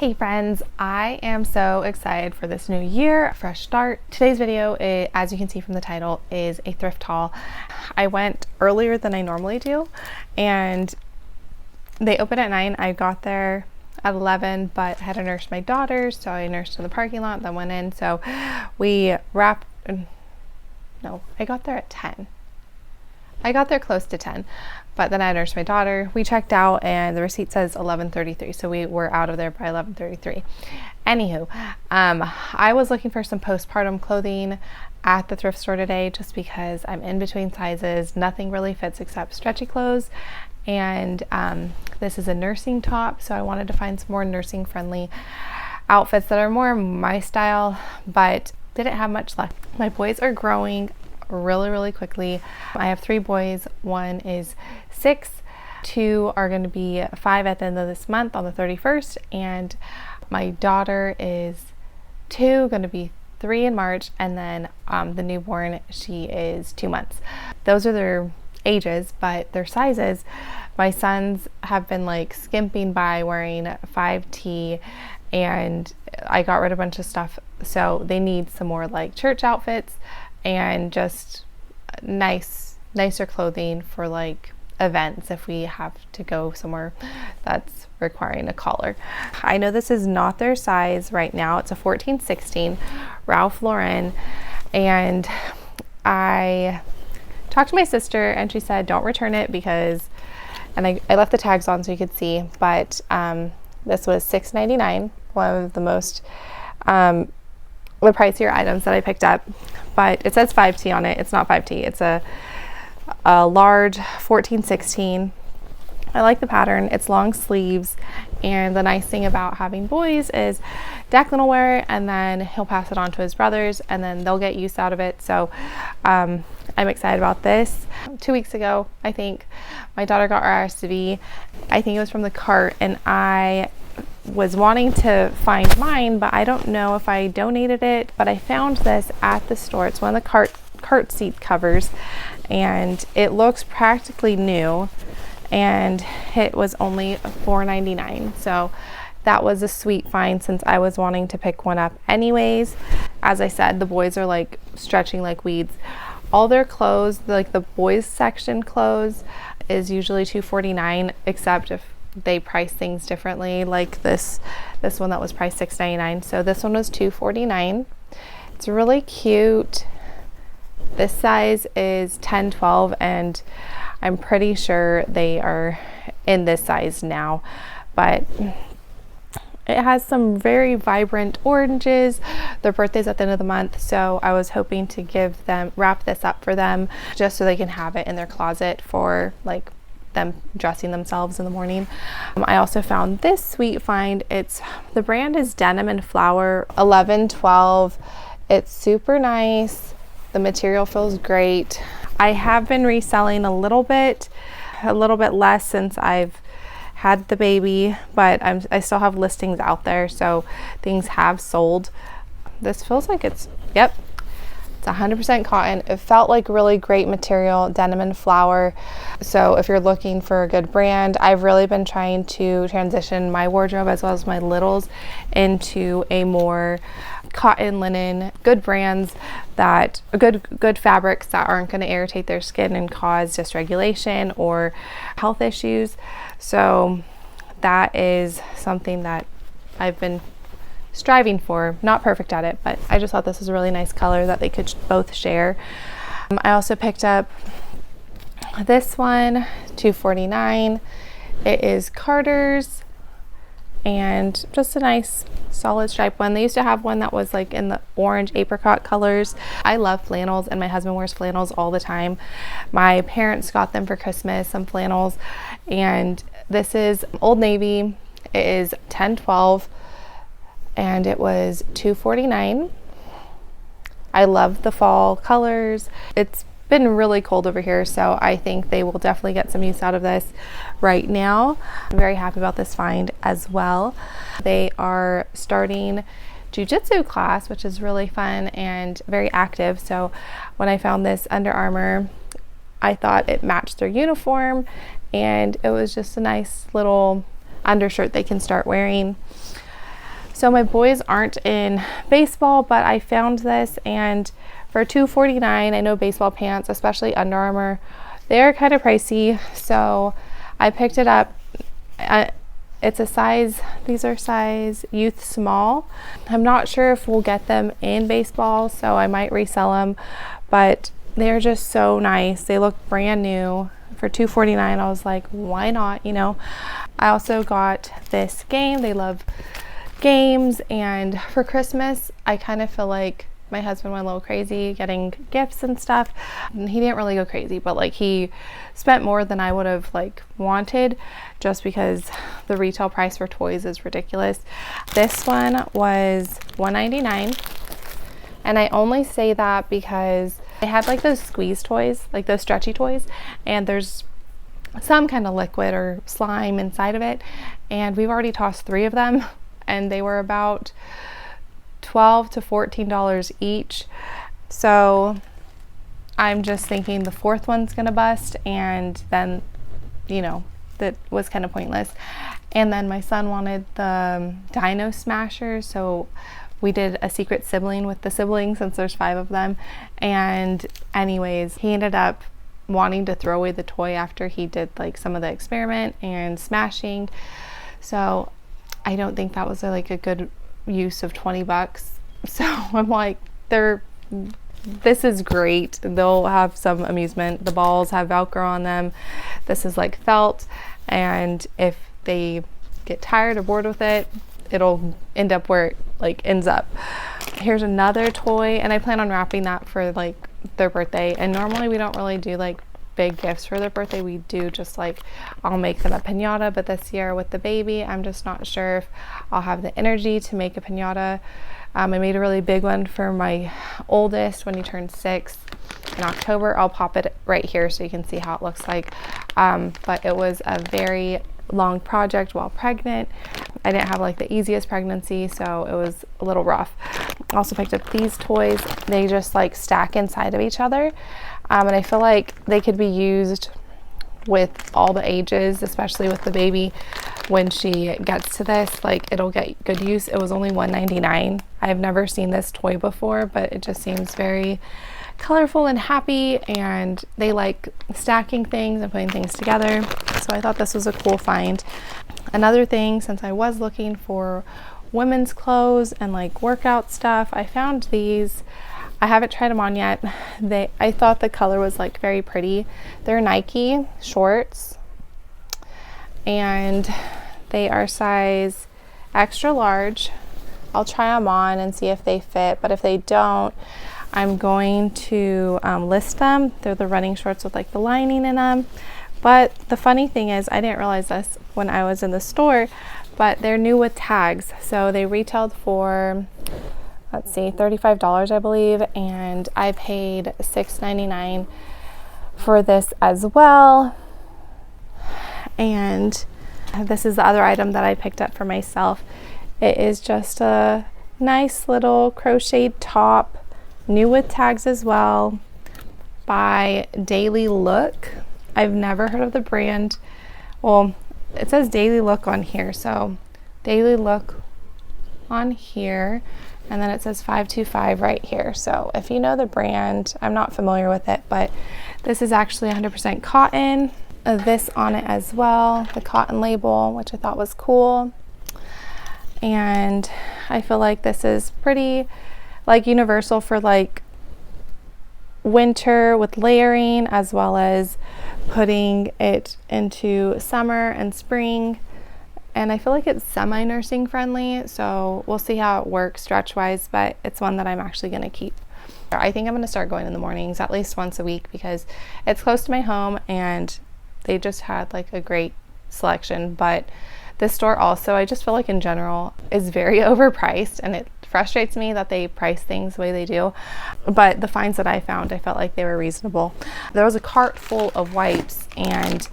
Hey friends, I am so excited for this new year, fresh start. Today's video, as you can see from the title, is a thrift haul. I went earlier than I normally do and they open at 9. I got there at 11, but I had to nurse my daughter, so I nursed in the parking lot, then went in. So we wrapped, no, I got there at 10. I got there close to 10, but then I nursed my daughter. We checked out and the receipt says 11:33, so we were out of there by 11:33. Anywho, I was looking for some postpartum clothing at the thrift store today just because I'm in between sizes. Nothing really fits except stretchy clothes, and this is a nursing top, so I wanted to find some more nursing friendly outfits that are more my style, but didn't have much left. My boys are growing really quickly. I have 3 boys. One is 6, 2 are going to be 5 at the end of this month on the 31st, and my daughter is 2, going to be 3 in March, and then the newborn, she is 2 months. Those are their ages, but their sizes, my sons have been like skimping by wearing 5T, and I got rid of a bunch of stuff, so they need some more like church outfits and just nicer clothing for like events if we have to go somewhere that's requiring a collar. I know this is not their size right now. It's a 14-16 Ralph Lauren, and I talked to my sister and she said don't return it because, and I left the tags on so you could see, but this was $6.99, one of the most the pricier items that I picked up, but it says 5T on it. It's not 5T. It's a large 14-16. I like the pattern. It's long sleeves, and the nice thing about having boys is Declan will wear it and then he'll pass it on to his brothers and then they'll get use out of it. So I'm excited about this. 2 weeks ago, I think, my daughter got her RSV. I think it was from the cart, and I was wanting to find mine, but I don't know if I donated it, but I found this at the store. It's one of the cart seat covers, and it looks practically new, and it was only $4.99. So that was a sweet find since I was wanting to pick one up anyways. As I said, the boys are like stretching like weeds. All their clothes, like the boys section clothes, is usually $2.49, except if they price things differently, like this one that was priced $6.99. So this one was $2.49. It's really cute. This size is 10-12, and I'm pretty sure they are in this size now, but it has some very vibrant oranges. Their birthday's at the end of the month, so I was hoping to wrap this up for them just so they can have it in their closet for like them dressing themselves in the morning. I also found this sweet find. The brand is Denim and Flower, 11-12. It's super nice. The material feels great. I have been reselling a little bit less since I've had the baby, but I still have listings out there, so things have sold. This feels like it's 100% cotton. It felt like really great material, Denim and Flower. So if you're looking for a good brand, I've really been trying to transition my wardrobe as well as my littles into a more cotton, linen, good brands, that good fabrics that aren't going to irritate their skin and cause dysregulation or health issues. So that is something that I've been striving for. Not perfect at it, but I just thought this was a really nice color that they could both share. I also picked up this one, $2.49. It is Carter's, and just a nice solid stripe one. They used to have one that was like in the orange apricot colors. I love flannels, and my husband wears flannels all the time. My parents got them for Christmas, some flannels, and this is Old Navy. It is 10-12, and it was $2.49. I love the fall colors. It's been really cold over here, so I think they will definitely get some use out of this right now. I'm very happy about this find as well. They are starting jiu-jitsu class, which is really fun and very active. So when I found this Under Armour, I thought it matched their uniform, and it was just a nice little undershirt they can start wearing. So my boys aren't in baseball, but I found this, and for $2.49, I know baseball pants, especially Under Armour, they're kind of pricey, so I picked it up. It's a size, these are size youth small. I'm not sure if we'll get them in baseball, so I might resell them, but they're just so nice. They look brand new. For $2.49, I was like, why not, you know? I also got this game. They love games, and for Christmas, I kind of feel like my husband went a little crazy getting gifts and stuff. And he didn't really go crazy, but like he spent more than I would have like wanted, just because the retail price for toys is ridiculous. This one was $1.99, and I only say that because they had like those squeeze toys, like those stretchy toys, and there's some kind of liquid or slime inside of it, and we've already tossed 3 of them, and they were about $12 to $14 each. So I'm just thinking the 4th one's gonna bust, and then, you know, that was kind of pointless. And then my son wanted the Dino Smasher, so we did a secret sibling with the siblings since there's 5 of them. And anyways, he ended up wanting to throw away the toy after he did like some of the experiment and smashing. So I don't think that was like a good use of $20. So I'm like, this is great. They'll have some amusement. The balls have Velcro on them. This is like felt, and if they get tired or bored with it, it'll end up where it like ends up. Here's another toy, and I plan on wrapping that for like their birthday. And normally we don't really do like big gifts for their birthday. We do just like, I'll make them a piñata, but this year with the baby, I'm just not sure if I'll have the energy to make a piñata. I made a really big one for my oldest when he turned 6 in October. I'll pop it right here so you can see how it looks like. But it was a very long project while pregnant. I didn't have like the easiest pregnancy, so it was a little rough. I also picked up these toys. They just like stack inside of each other. And I feel like they could be used with all the ages, especially with the baby. When she gets to this, like it'll get good use. It was only $1.99. I've never seen this toy before, but it just seems very colorful and happy, and they like stacking things and putting things together. So I thought this was a cool find. Another thing, since I was looking for women's clothes and like workout stuff, I found these. I haven't tried them on yet. I thought the color was like very pretty. They're Nike shorts, and they are size extra large. I'll try them on and see if they fit, but if they don't, I'm going to list them. They're the running shorts with like the lining in them. But the funny thing is, I didn't realize this when I was in the store, but they're new with tags. So they retailed for, let's see, $35, I believe, and I paid $6.99 for this as well. And this is the other item that I picked up for myself. It is just a nice little crocheted top, new with tags as well, by Daily Look. I've never heard of the brand. Well, it says Daily Look on here, so Daily Look on here, and then it says 525 right here. So if you know the brand, I'm not familiar with it, but this is actually 100% cotton. This on it as well, the cotton label, which I thought was cool. And I feel like this is pretty like universal for like winter with layering, as well as putting it into summer and spring. And I feel like it's semi-nursing friendly, so we'll see how it works stretch wise, but it's one that I'm actually going to keep. I think I'm going to start going in the mornings at least once a week, because it's close to my home and they just had like a great selection. But this store also, I just feel like in general, is very overpriced, and it frustrates me that they price things the way they do. But the finds that I found, I felt like they were reasonable. There was a cart full of wipes, and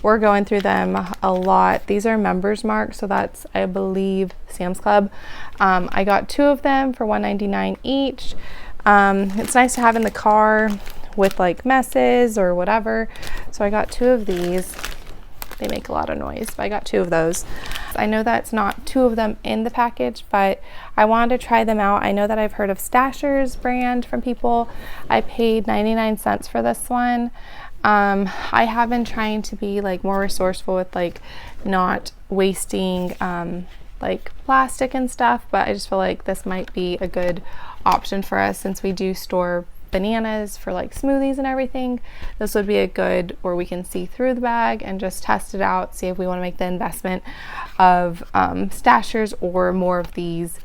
we're going through them a lot. These are Members Mark, so that's, I believe, Sam's Club. I got 2 of them for $1.99 each. It's nice to have in the car with like messes or whatever, so I got 2 of these. they make a lot of noise, but I got 2 of those. I know that's not 2 of them in the package, but I wanted to try them out. I know that I've heard of Stasher's brand from people. I paid 99 cents for this one. I have been trying to be like more resourceful with like not wasting like plastic and stuff, but I just feel like this might be a good option for us since we do store bananas for like smoothies and everything. This would be a good where we can see through the bag and just test it out, see if we want to make the investment of Stashers or more of these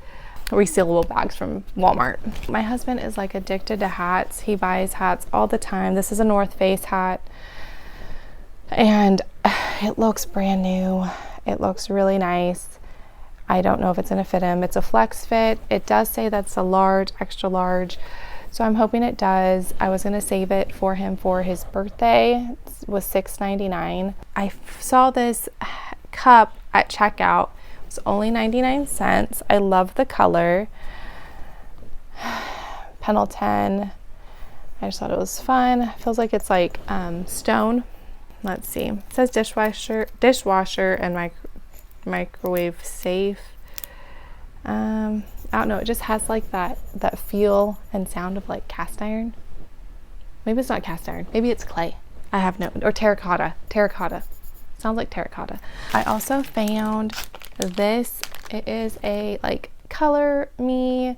resealable bags from Walmart. My husband is like addicted to hats. He buys hats all the time. This is a North Face hat and it looks brand new. It looks really nice. I don't know if it's gonna fit him. It's a flex fit. It does say that's a large, extra large, so I'm hoping it does. I was gonna save it for him for his birthday. It was $6.99. I saw this cup at checkout. It was only 99 cents. I love the color. Pendleton. I just thought it was fun. It feels like it's like stone. Let's see. It says dishwasher and microwave safe. I don't know, it just has like that feel and sound of like cast iron. Maybe it's not cast iron, maybe it's clay. I have no, or terracotta. Sounds like terracotta. I also found this. It is a like color me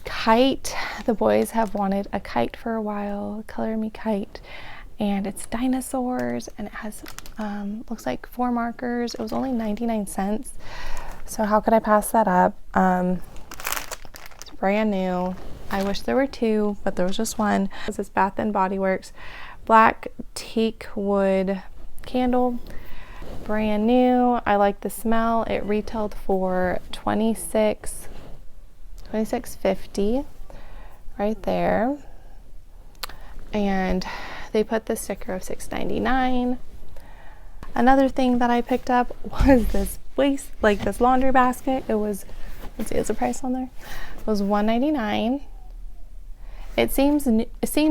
kite. The boys have wanted a kite for a while, color me kite. And it's dinosaurs and it has looks like 4 markers. It was only 99 cents. So how could I pass that up? It's brand new. I wish there were 2, but there was just 1. This is Bath and Body Works black teak wood candle. Brand new. I like the smell. It retailed for $26.50 right there. And they put the sticker of $6.99. Another thing that I picked up was this this laundry basket. It was, let's see, is the price on there? It was $1.99. It seemed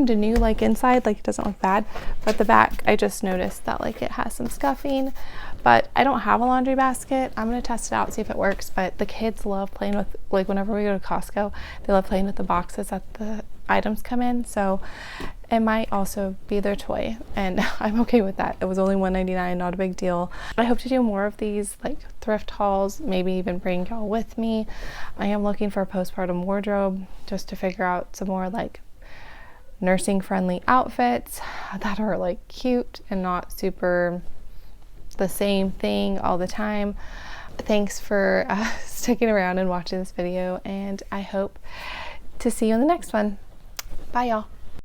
new, like inside, like it doesn't look bad, but the back, I just noticed that like it has some scuffing. But I don't have a laundry basket. I'm gonna test it out, see if it works. But the kids love playing with, like whenever we go to Costco, they love playing with the boxes that the items come in. So it might also be their toy, and I'm okay with that. It was only $1.99, not a big deal. I hope to do more of these like thrift hauls, maybe even bring y'all with me. I am looking for a postpartum wardrobe just to figure out some more like nursing friendly outfits that are like cute and not super the same thing all the time. Thanks for sticking around and watching this video, and I hope to see you in the next one. Bye y'all.